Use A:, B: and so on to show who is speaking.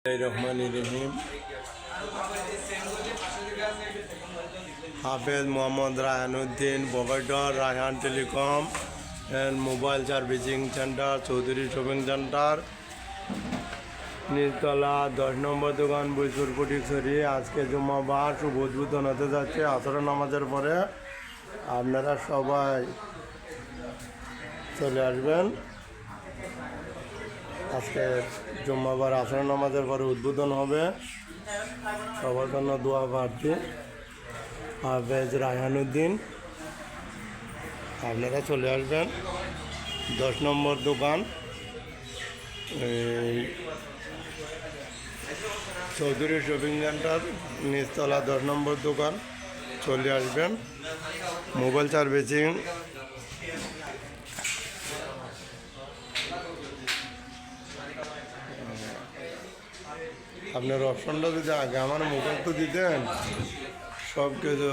A: রহমানির রহিম। Hafez Mohammad Raihanuddin, provider Raihan telecom and mobile servicing centre, Chowdhury shopping centre, নিচতলা 10 নম্বর দোকান, বৈশুর ফটিকছড়ি। আজকে জুম্মাবার, শুভ উদ্বোধন হতে যাচ্ছে আসর নামাজের পরে। আপনারা সবাই চলে আসবেন। আজকে জুম্মাবার আসর নামাজের পরে উদ্বোধন হবে। সবার জন্য দোয়া প্রার্থী হাফেজ রায়হানুদ্দিন। আপনারা চলে আসবেন। 10 নম্বর দোকান, চৌধুরী শপিং সেন্টার, নিচতলা 10 নম্বর দোকান। চলে আসবেন। মোবাইল সার্ভিসিং আপনার অপশনটা যদি আগে আমার মোবাইল তো দিতেন, সব কিছু